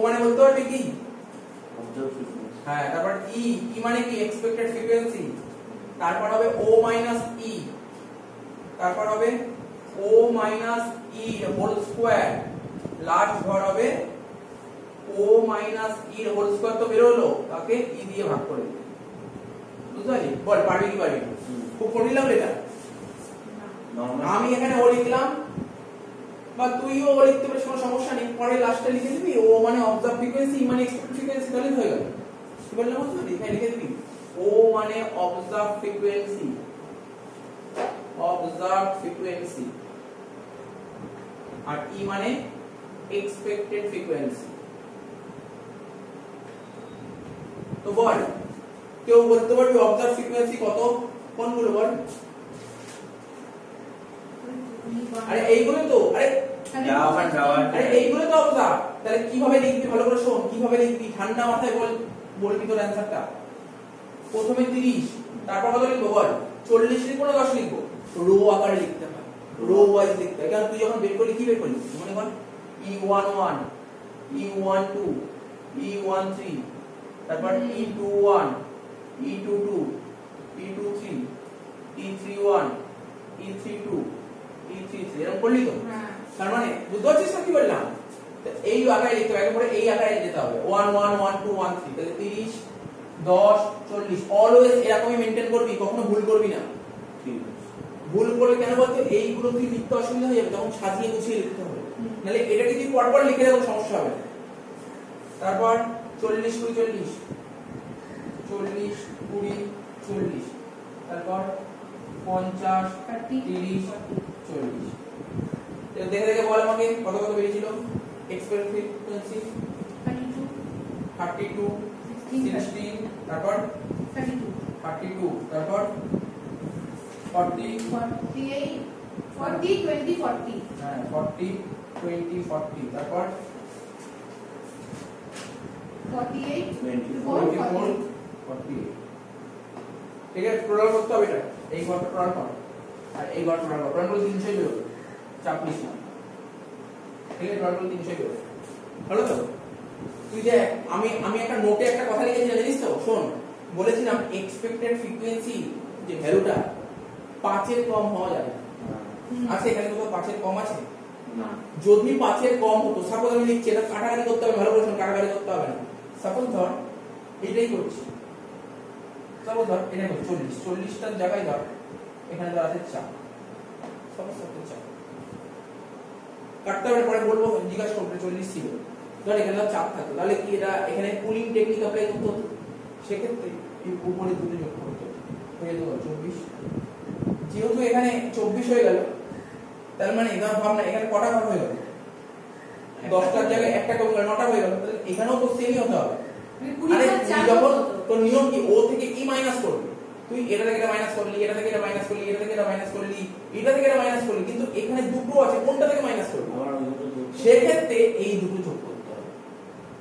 মানে বলতে পারবি কি হ্যাঁ তারপর ই মানে কি এক্সপেক্টেড ফ্রিকোয়েন্সি তারপর হবে ও মাইনাস ই তারপর হবে ও minus E whole square last ঘর হবে ও মাইনাস ই হোল স্কয়ার তো বের হলো তাকে ই দিয়ে ভাগ করে দিই বুঝতে পারলি বল পারবি কি পারবি খুব কঠিন লাগলো এটা আমি এখানে ও লিখলাম বা তুইও লিখতে পারিস, কোনো সমস্যা নেই, পরে লাস্টে লিখে দিবি ও মানে অবজার্ভ ফ্রিকোয়েন্সি, মানে এক্সপেক্টেড ফ্রিকোয়েন্সি, তাহলে হয়ে গেল। কি বললাম বুঝতে পারলি? এখানে লিখে দিবি ও মানে অবজার্ভ ফ্রিকোয়েন্সি, অবজার্ভ ফ্রিকোয়েন্সি, আর ই মানে এক্সপেক্টেড ফ্রিকোয়েন্সি। তো বল, কেউ বলতে পারবি অবজার্ভ ফ্রিকোয়েন্সি কত, কোনগুলো বল? আরে এইগুলো তো, আরে এইগুলো তো অবজার্ভ। তাহলে কিভাবে লিখবি ভালো করে শোন, কিভাবে লিখবি ঠান্ডা মাথায় বলবি তোর অ্যানসারটা। প্রথমে 30, তারপর কত লিখবো বল? 40 লিখবো না 10 লিখবো? রো আকারে লিখতে হয়, রো ওয়াইজ লিখতে হয়। কারণ তুই যখন বের করলি কি বের করলি মনে কর, E11, E12, E13, তারপর E21, E22, E23, E31, E32, E33, এরকম করলি তো? তার মানে বুঝতে পারছিস না কি বললাম? এই আকারে লিখতে হবে, এরপরে এই আকারে যেতে হবে 1 1 1 2 1 3। তাহলে 30 10 40 অলওয়েজ এরকমই মেইনটেইন করবি, কখনো ভুল করবি না। ভুল করলে কেন বলতো, এইগুলো তুই লিখতে অসুবিধা হয়ে যাবে, তখন সাজিয়ে গুছিয়ে লিখতে হবে। নাহলে এটা যদি পরপর লিখে দেবো সমস্যা হবে। তারপর 40 20 40, 40 20 40, তারপর 50 30 40। দেখে দেখে বল আমাকে কত কত বেরিয়েছিল এক্সপেক্টেড ফ্রিকোয়েন্সি? 32 16, তারপর 32, তারপর 40 48 40 20 40, হ্যাঁ 40 20 40, তারপর 48 24 48। ঠিক আছে, টোটাল করতে হবে এটা, এই ঘরটা টোটাল কর আর এই ঘরটা টোটাল কর, টোটাল 300 বেরোবে, চাপ নিস না। ঠিক আছে, টোটাল 300 বেরোবে, হলো তো? তুই যে আমি একটা নোটে একটা কথা লিখেছিলাম জানিস তো? শোন, বলেছিলাম এক্সপেক্টেড ফ্রিকোয়েন্সি যে ভ্যালুটা 5 এর কম হওয়া যাবে না। আছে এখানে তো 5 এর কম আছে না? যদি 5 এর কম হতো, সাপোজ আমি লিখছি, এটা কাটাকাটি করতে হবে, ভালো করে শোন, কাটাকাটি করতে হবে না। সাপোজ ধর এটাই করছি, সাপোজ ধর এটা করছি 40, 40টার জায়গায় ধর এখানে ধর আছে 4, সাপোজ 4 কাটতে হবে, পরে বলবো জিজ্ঞাসা করবে 40 ছিল, ধর এখানে চাপ থাকতো, তাহলে কি এটা এখানে কুলিং টেকনিক অ্যাপ্লাই করতে হতো? সেক্ষেত্রে এই উপরে দুটো যোগ করতে হয়ে গেল 24। যেহেতু এখানে 24 হয়ে গেল, তার মানে এখানে ভাবনা এখানে কটা ভাগ হয়ে গেল? 10টার জায়গায় একটা কমে গেল, 9টা হয়ে গেল। তাহলে এখানেও তো সেমই হতে হবে। আরে তুই যখন তোর নিয়ম কি, ও থেকে ই মাইনাস করবি, তুই এটা থেকে এটা মাইনাস করলি, এটা থেকে এটা মাইনাস করলি, এটা থেকে এটা মাইনাস করলি, এটা থেকে এটা মাইনাস করলি, কিন্তু এখানে দুটো আছে, কোনটা থেকে মাইনাস করবি? সেক্ষেত্রে এই দুটো যোগ করতে হবে,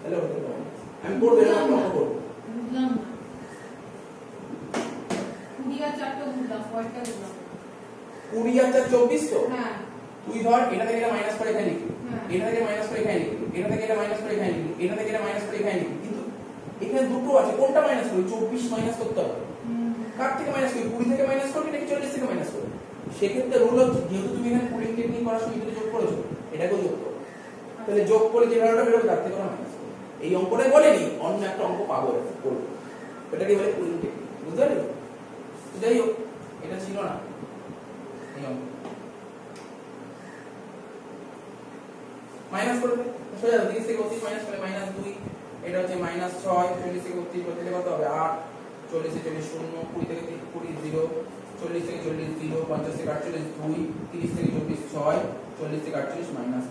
তাহলে ওটা থেকে মাইনাস। আমি করব না, অঙ্ক করব, বুঝলাম না। 20 আর 4 তো বুঝলাম, পরেরটা বুঝলাম। 20 আর 4 24 তো? হ্যাঁ। তুই ধর এটা থেকে এটা মাইনাস করে এখানে লিখবি, এটা থেকে মাইনাস করে এখানে লিখবি, এটা থেকে এটা মাইনাস করে এখানে লিখবি, এটা থেকে এটা মাইনাস করে এখানে লিখবি, কিন্তু এখানে দুটো আছে, কোনটা মাইনাস করবি? 24 মাইনাস করতে হবে। কার থেকে মাইনাস করবি? 20 থেকে মাইনাস করবি নাকি 40 থেকে মাইনাস করবি? সেক্ষেত্রে রুল হচ্ছে, যেহেতু তুমি এখানে কুলিং টেকনিক করার সময় এটা যোগ করেছো, এটাকেও যোগ করো, তাহলে যোগ করে যে ভ্যালুটা বেরোবে তার থেকে মাইনাস করো। এই অঙ্কটাই বলেনি, অন্য একটা অঙ্ক পাবো এটা করব, এটাকে বলে কুলিং টেকনিক, বুঝতে পারলি? যাই হোক, এটা ছিল না এই অঙ্ক। মাইনাস করবে সোজা 30 থেকে 32 মাইনাস করলে -2, এটা হচ্ছে -6, 40 থেকে 32 করতে কত হবে? 8, 40 থেকে 40 0, 20 থেকে 20 0, 40 থেকে 40 0, 50 থেকে 48 2, 30 থেকে 24 6, 40 থেকে 48 মাইনাস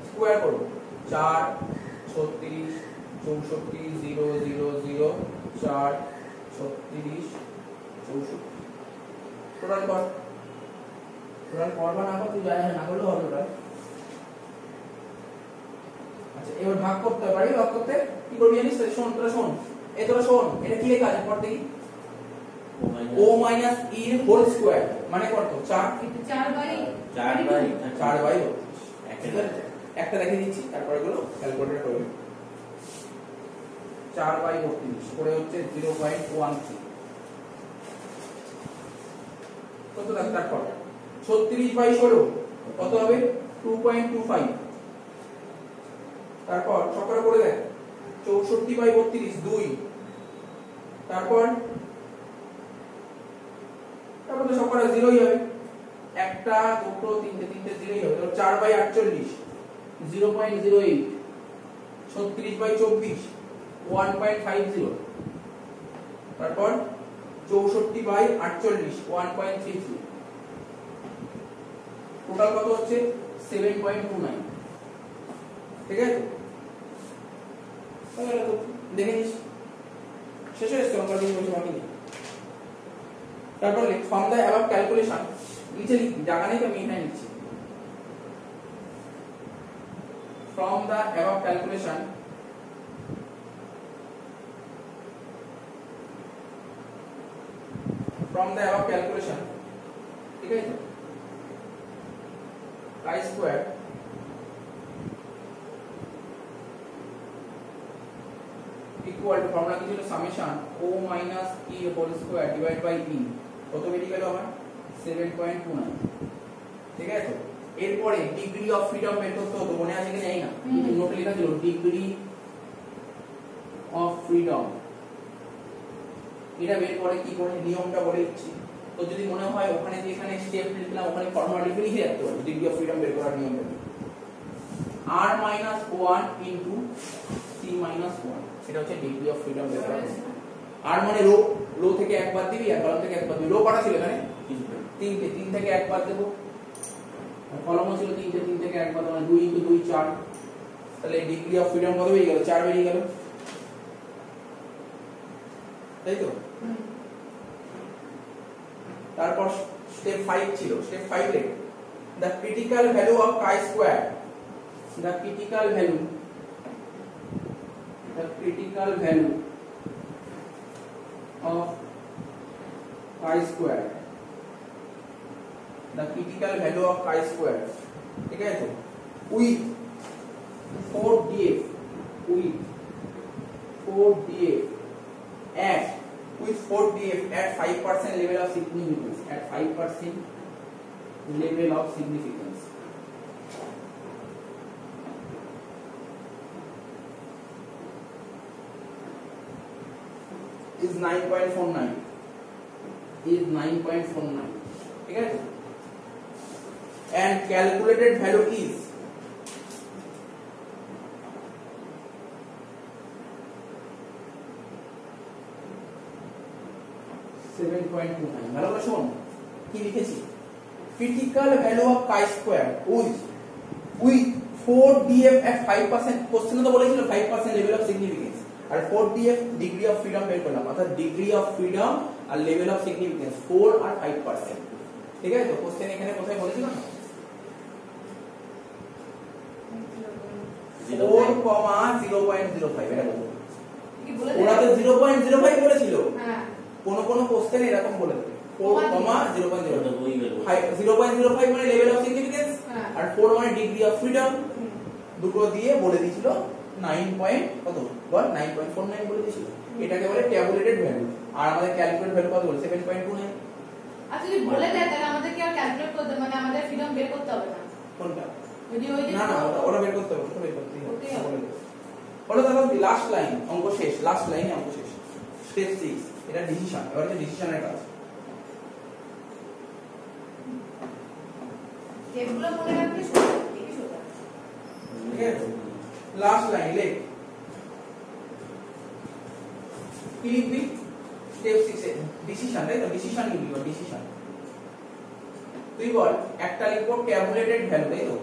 স্কয়ার করব 4 36 64 0 0 0 4 36 64 টোটাল কর, টোটাল করবা না, তুই যায় না করলে হবে টোটাল। আচ্ছা, এবার ভাগ করতে পারি, ভাগ করতে কি করবি জানিস? শোন, তোরা শোন, তোরা শোন, এটা কি লেখা আছে পড় দেখি। o মাইনাস e এর হোল স্কয়ার মানে কত? 4 বাই একটা রেখে দিচ্ছি, তারপরে গুলো ক্যালকুলেটর করবে। 4 বাই 32 করে হচ্ছে 0.13 কত থাকে? তারপর 36 বাই 16 কত হবে? 2.25। তারপর সকলে করে দেখ 64 বাই 32 2, তারপর তো সকলে জিরোই হবে। একটা দুটো তিনটে তিনটে দিলেই হবে। 4/48 0.08 36/24 1.50 তারপর 64/48 1.33 টোটাল কত হচ্ছে 7.29 ঠিক আছে তাহলে তো দেখে নিস শেষ হয়ে গেছে অঙ্কটা দিয়ে বসে বাকি নেই তারপর লিখ ফ্রম দ্য অ্যাবাভ ক্যালকুলেশন নিচে লিখ জায়গা নেই তো আমি এখানে লিখছি ফ্রম দ্য অ্যাবাভ ক্যালকুলেশন ঠিক আছে chi square equal to formula কি ছিল summation o minus e whole square divided by e কত বেরিয়ে গেল আমার 7.29 ঠিক আছে তো এরপরে ডিগ্রি অফ ফ্রিডম বের করতে হতো মনে আছে কি জানি না নোটে লেখা ছিল ডিগ্রি অফ ফ্রিডম এটা বের করে কি করে নিয়মটা বলে দিচ্ছি তো যদি মনে হয় ওখানে যে এখানে স্টেপ লিখলাম ওখানে ফর্মুলা লিখে লিখে রাখতে পারো ডিগ্রি অফ ফ্রিডম বের করার নিয়মটা r - 1 into c - 1 এটা হচ্ছে ডিগ্রি অফ ফ্রিডম বের করা r মানে রো থেকে একবার দিবি আর কলাম থেকে একবার দিবি রো কটা ছিল এখানে তিনটে তিন থেকে একবার দেব আর কলামও ছিল তিনটে তিন থেকে একবার মানে 2 into 2 4 তাহলে ডিগ্রি অফ ফ্রিডম কত বেরিয়ে গেল 4 বেরিয়ে গেল তাই তো তারপর স্টেপ 5 ছিল step 5 A the critical value of chi square the critical value of chi square ঠিক আছে তো with 4df at 5% level of significance is 9.49 ঠিক আছে and calculated value is 7.29 ভালো করে শোন কি লিখেছি critical value of chi square with 4df at 5% কোশ্চেনে তো বলেছিল 5% level of significance আর 4df ডিগ্রি অফ ফ্রিডম বের করলাম অর্থাৎ ডিগ্রি অফ ফ্রিডম আর লেভেল অফ সিগনিফিকেন্স 4 আর 5% ঠিক আছে তো কোশ্চেন এখানে কোথায় বলেছিল না 4,0.05 এটা বলবো ওরা তো 0.05 বলেছিল হ্যাঁ কোন কোশ্চেন এরকম বলে দেবে 4,0.05 মানে লেভেল অফ সিগনিফিকেন্স আর 4 মানে ডিগ্রি অফ ফ্রিডম দুটো দিয়ে বলে দিয়েছিল 9.49 বলে দিয়েছিল এটাকে বলে ট্যাবুলেটেড ভ্যালু আর আমাদের ক্যালকুলেটেড ভ্যালু কত বলে 7.29 আচ্ছা যদি বলে দেয় তাহলে আমাদের কি আর ক্যালকুলেট করতে মানে আমাদের ফ্রিডম বের করতে হবে না কোনটা যদি ওই যে না ওটা বের করতে হবে ওটা তাহলে লাস্ট লাইন অঙ্ক শেষ লাস্ট লাইনে অঙ্ক শেষ স্টেপ 6 এটা ডিসিশন এবারে যে ডিসিশনের কাজ যেগুলো মনে রাখলে সোজা ঠিকই সোজা ঠিক আছে লাস্ট লাইন লেখ কি লিখবি স্টেপ 6 এ ডিসিশন তাই তো ডিসিশন লিখবি ডিসিশন তুই বল একটা লিখবো ট্যাবুলেটেড ভ্যালু তাই তো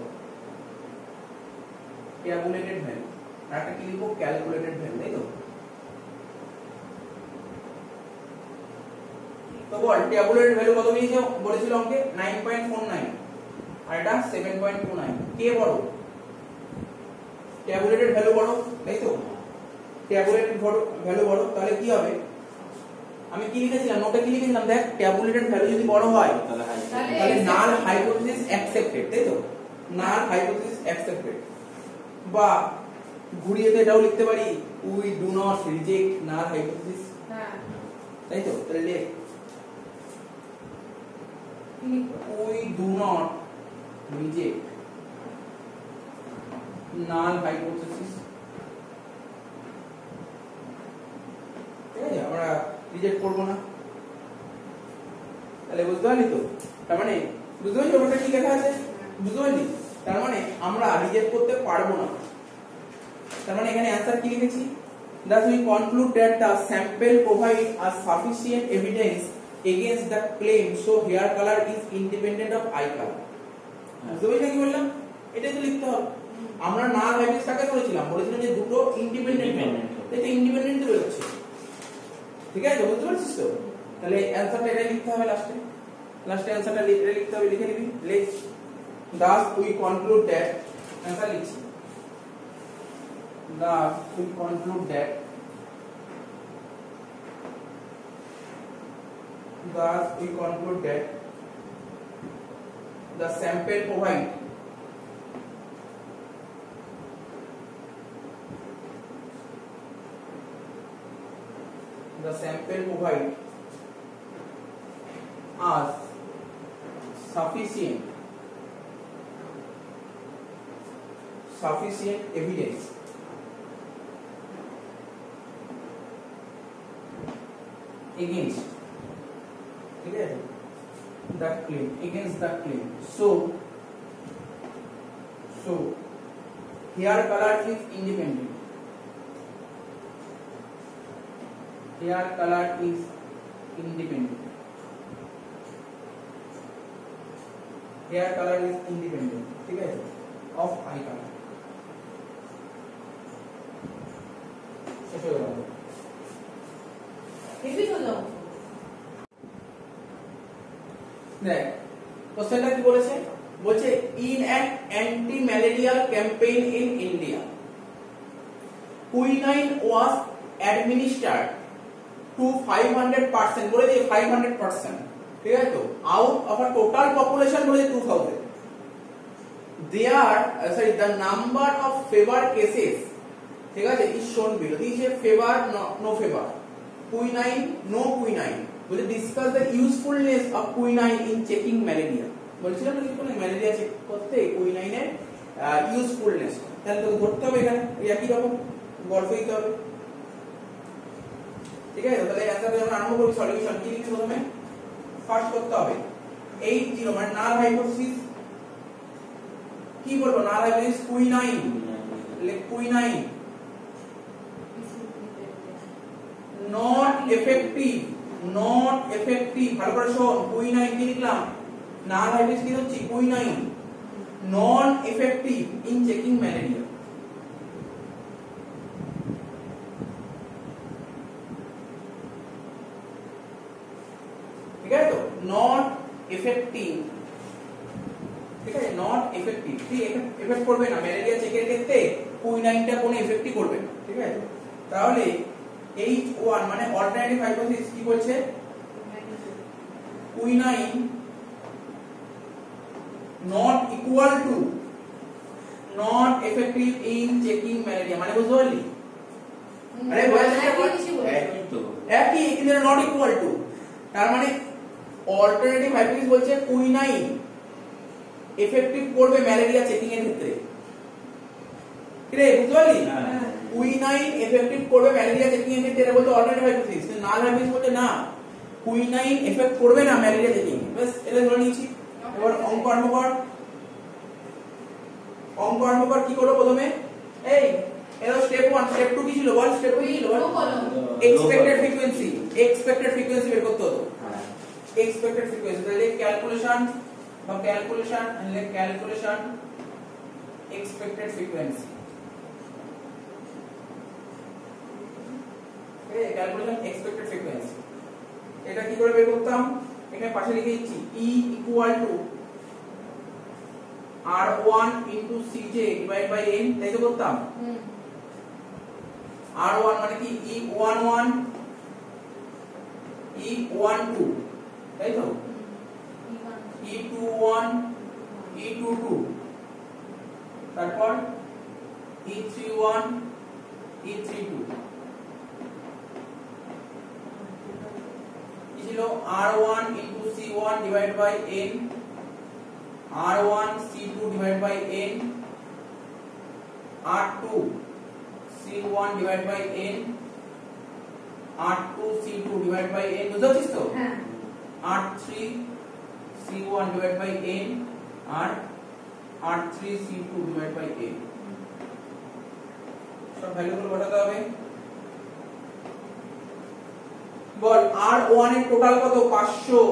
ট্যাবুলেটেড ভ্যালু আর একটা কি লিখবো ক্যালকুলেটেড ভ্যালু তাই তো তো বল ট্যাবুলেটেড ভ্যালু কত নিয়েছে বলেছিল অঙ্কে 9.49 আর এটা 7.29 কে বড় ট্যাবুলেটেড ভ্যালু বড় তাই তো ট্যাবুলেটেড ভ্যালু বড় তাহলে কি হবে আমি কি লিখেছিলাম নোটে কি লিখেছিলাম দেখ ট্যাবুলেটেড ভ্যালু যদি বড় হয় তাহলে নাল হাইপোথিসিস অ্যাকসেপ্টেড তাই তো নাল হাইপোথিসিস অ্যাকসেপ্টেড বা ঘুরিয়ে তো এটাও লিখতে পারি we do not reject null hypothesis হ্যাঁ তাই তো তাহলে লেখ we do not reject null hypothesis ঠিক আছে আমরা রিজেক্ট করব না তাহলে বুঝতে পারলি তো তার মানে বুঝতে পারছো ব্যাপারটা কি লেখা আছে? বুঝতে পারলি? তার মানে আমরা রিজেক্ট করতে পারবো না। তার মানে এখানে অ্যানসার কি লিখেছি? Thus we conclude that the sample provide a sufficient evidence against the claim so hair color is independent of eye color. বুঝতে পারছো কি বললাম? এটাই তো লিখতে হবে। আমরা না ভাইবিস কাকে বলেছিলাম? বলেছিলাম যে দুটো ইন্ডিপেন্ডেন্ট হবে। এটা ইন্ডিপেন্ডেন্ট রয়েছে। ঠিক আছে, বুঝতে পারছিস তো? তাহলে অ্যানসারটা এটা লিখতে হবে লাস্টে। লাস্টে অ্যানসারটা লিখতে হবে, লিখে নিবি। লেখ Thus we conclude that answer লিখছি। Thus we conclude that the sample provide us sufficient evidence against the claim so hair color is independent ঠিক আছে of eye color শেষ হয়ে গেল হেভি হলো দেখ কোশ্চেনটা কি বলেছে বলছে in an anti malarial campaign in India quinine was administered to 500% বলে দিয়ে 500% ঠিক আছে তো out of a total population বলে 2000 the number of favor cases ঠিক আছে is shown below this is favor no favor quinine no quinine বলে discuss the usefulness of quinine in checking malaria বলছিলাম না কি ম্যালেরিয়া চেক করতে quinine এর usefulness তাহলে তো ধরতে হবে এখানে একই রকম গল্প দিতে হবে ঠিক আছে তাহলে অ্যানসার যখন আরম্ভ করি সলিউশন কি লিখতে প্রথমে ফার্স্ট করতে হবে 80 মানে নাল হাইপোথিসিস কি বলবো নাল hypothesis quinine like quinine not effective ভালো করে শোন quinine কি লিখলাম নাল হাইপোথিসিস কি হচ্ছে quinine non effective in checking malaria ঠিক আছে তো not effective ঠিক আছে not effective কি এফেক্ট করবে না ম্যালেরিয়া চেকের ক্ষেত্রে quinine টা কোনো এফেক্টই করবে না ঠিক আছে তাহলে H1 মানে অল্টারনেটিভ হাইপোথিসিস কি বলছে quinine not equal to not effective in checking malaria মানে বুঝতে পারলি আরে একই কিন্তু not equal to তার মানে অল্টারনেটিভ হাইপোথিসিস বলছে quinine এফেক্টিভ করবে ম্যালেরিয়া চেকিং এর ক্ষেত্রে কি রে বুঝতে পারলি quinine এফেক্টিভ করবে ম্যালেরিয়া চেকিং এর ক্ষেত্রে এটা বলতে অল্টারনেটিভ হাইপোথিসিস নাল হাইপোথিসিস বলতে না quinine এফেক্ট করবে না ম্যালেরিয়া চেকিং বাস এটা ধরে নিয়েছি এবার অঙ্ক আরম্ভ কর কি করব প্রথমে এই এর স্টেপ 1 স্টেপ 2 কি ছিল বল স্টেপ 2 কি ছিল বল এক্সপেক্টেড ফ্রিকোয়েন্সি বের করতে হতো এক্সপেক্টেড ফ্রিকোয়েন্সি তাহলে calculation and like calculation expected frequency okay calculation expected frequency এটা কি করে বের করতাম এখানে পাশে লিখে দিচ্ছি E equal to R1 into Cj divided by n তাই তো করতাম R1 মানে কি E11 E12 তাই তো E21 E22 তারপর E31 E32 কি ছিল R1 into C1 divided by n R1 C2 divided by n R2 C1 divided by n R2 C2 divided by n বুঝছিস তো হ্যাঁ R3 C1 divided by n R R3 C2 divided by n সব ভ্যালুগুলো বসাতে হবে। বল R1 এর total কত 500,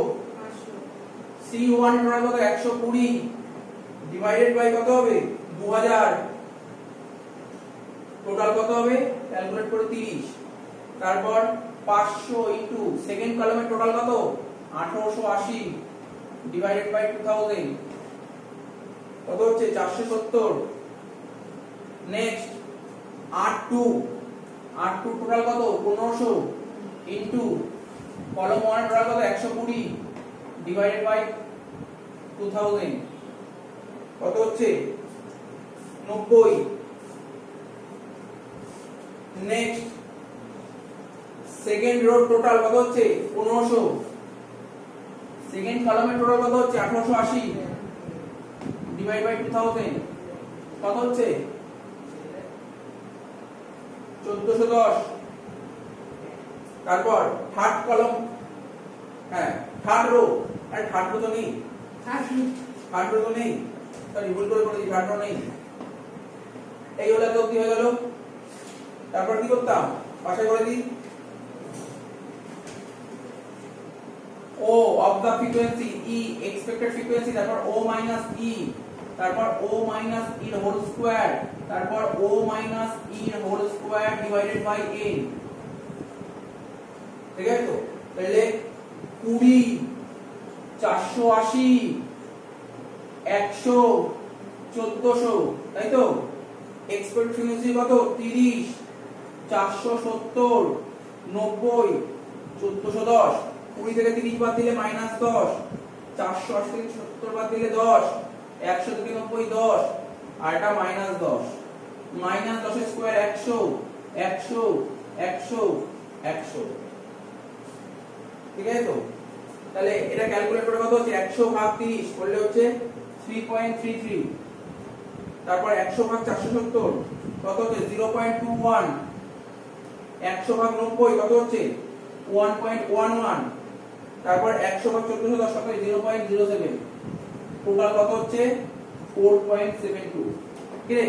C1 এর total কত 120 ডিভাইডেড বাই কত হবে 2000, টোটাল কত হবে ক্যালকুলেট করে 30। তারপর 500 ইনটু সেকেন্ড কলামের টোটাল কত 1880 ডিভাইডেড বাই 2000 কত হচ্ছে 470। নেক্সট R2 টোটাল কত 1500 ইনটু কলাম 1 টোটাল কত 120 ডিভাইডেড বাই 2000 কত হচ্ছে 90। নেক্সট সেকেন্ড রো টোটাল কত হচ্ছে 1500, সেকেন্ড কলামের টোটাল কত হচ্ছে 1880 ডিভাইড বাই 2000 কত হচ্ছে 1410। তারপর থার্ড কলাম, হ্যাঁ থার্ড রো, আরে থার্ড রো তো নেই, থার্ড রো তো নেই, সরি ভুল করে বলেছি, থার্ড রো নেই। এই হলো তো কি হয়ে গেল। তারপর কি করতাম পাশে করে দিই O of the frequency E expected frequency, তারপর O minus E, তারপর O minus E whole square, তারপর O minus E whole square divided by n, ঠিক আছে? তো তাহলে 20 480 100 1400, তাই তো? expected frequency কত 30 470 90 1410। 20 থেকে 30 বাদ দিলে -10, 480 থেকে 70 বাদ দিলে 10, 100 থেকে 90 10, আর এটা -10, -10 এর স্কয়ার 100 100 100 100, ঠিক আছে তো? তাহলে এটা ক্যালকুলেট করে কত হচ্ছে 100 ভাগ 30 করলে হচ্ছে 3.33, তারপর 100 ভাগ 470 কত হচ্ছে 0.21, 100 ভাগ 90 কত হচ্ছে 1.11, তারপর 100 ভাগ 1410 কত 0.07, টোটাল কত হচ্ছে 4.72। ঠিক আছে,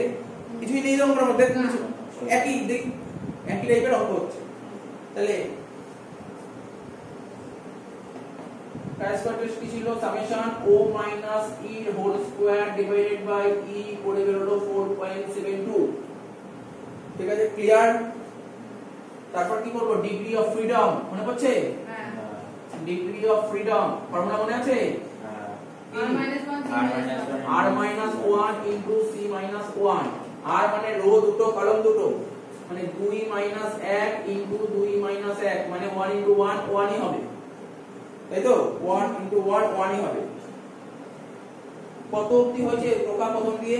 কিছুই নেই অঙ্কের মধ্যে, একই টাইপের অঙ্ক হচ্ছে। তাহলে কারেসপন্ডেন্স কি ছিল summation O minus E whole square divided by E করে বেরোলো 4.72। ঠিক আছে, ক্লিয়ার? তারপর কি করব ডিগ্রি অফ ফ্রিডম মনে পড়ছে? হ্যাঁ, ডিগ্রি অফ ফ্রিডম ফর্মুলা মনে আছে? হ্যাঁ, r minus 1 into c minus 1, r মানে রো দুটো কলাম দুটো, মানে 2 minus 1 into 2 minus 1 মানে 1 into 1 1 ই হবে, তাই তো? 1 into 1 1 ই হবে। কত অবধি হয়েছে টোকা প্রথম দিয়ে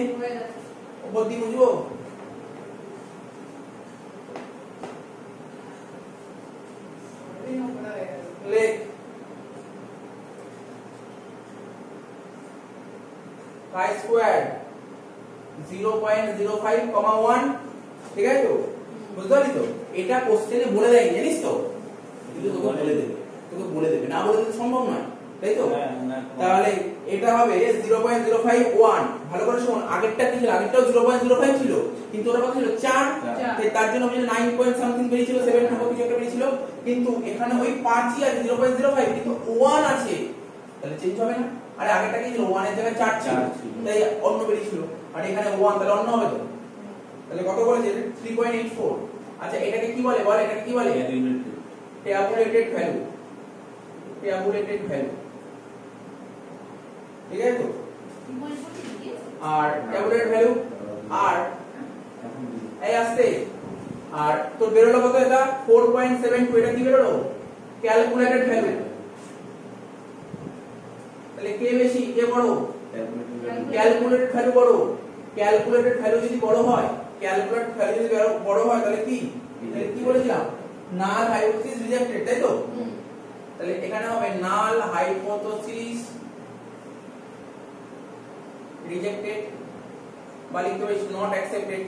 উপর দিয়ে বুঝবো? লেখ কাই স্কয়ার 0.05, 1, ঠিক আছে তো? বুঝতে পারলি তো? এটা কোশ্চেনে বলে দেয়, জানিস তো? কিন্তু তোকে বলে দেবে, না বলে দিতে সম্ভব নয়, তাই তো? তাহলে এটা হবে 0.051। ভালো করে শোন, আগেরটা কি ছিল? আগেরটাও 0.05 ছিল, কিন্তু ওটা কত ছিল 4, তার জন্য আমি 9 পয়েন্ট সামথিং বেরিয়েছিল, 7 না কিছু একটা বেরিয়েছিল, কিন্তু এখানে ওই 5ই আছে 0.05, কিন্তু 1 আছে, তাহলে চেঞ্জ হবে না? আরে আগেরটা কি ছিল 1 এর জায়গায় 4 ছিল, তাই অন্য বেরিয়েছিল, আর এখানে 1, তাহলে অন্য হবে তো? তাহলে কত বলেছে 3.84। আচ্ছা এটাকে কি বলে বল? এটাকে কি বলে? ট্যাবুলেটেড ভ্যালু, ট্যাবুলেটেড ভ্যালু, ঠিক আছে তো? আর ট্যাবুলেটেড ভ্যালু আর এই আসছে, আর তো বেরোলো কত? এটা 4.72, এটা কি বেরোলো? Calculated value. তাহলে কে বেশি কে বড়? ক্যালকুলেটেড ভ্যালু বড়। ক্যালকুলেটেড ভ্যালু যদি বড় হয়, ক্যালকুলেটেড ভ্যালু যদি বড় হয় তাহলে কি? তাহলে কি বলেছিলাম? নাল হাইপোথিসিস রিজেক্টেড, তাই তো? তাহলে এখানে হবে নাল হাইপোথিসিস রিজেক্টেড, বা লিখতে হবে নট অ্যাকসেপ্টেড।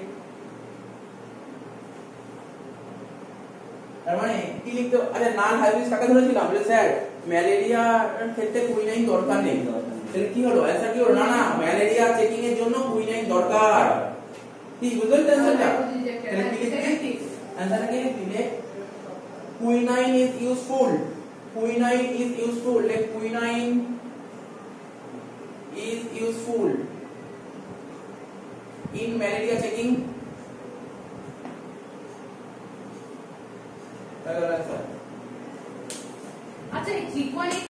তার মানে কি লিখতে? আরে নাল হাইপোথিসিস কাকে ধরেছিলাম? বলে স্যার ম্যালেরিয়ার ক্ষেত্রে কুইনাইন দরকার নেই, তাহলে কি হলো অ্যানসার কি হলো? না না, ম্যালেরিয়া চেকিং এর জন্য কুইনাইন দরকার। কি বুঝলেন অ্যানসারটা? তাহলে কি লিখবি? অ্যানসারটা কি লিখবি? Quinine is useful, quinine is useful, like quinine is useful in malaria checking. আচ্ছা এই 3.8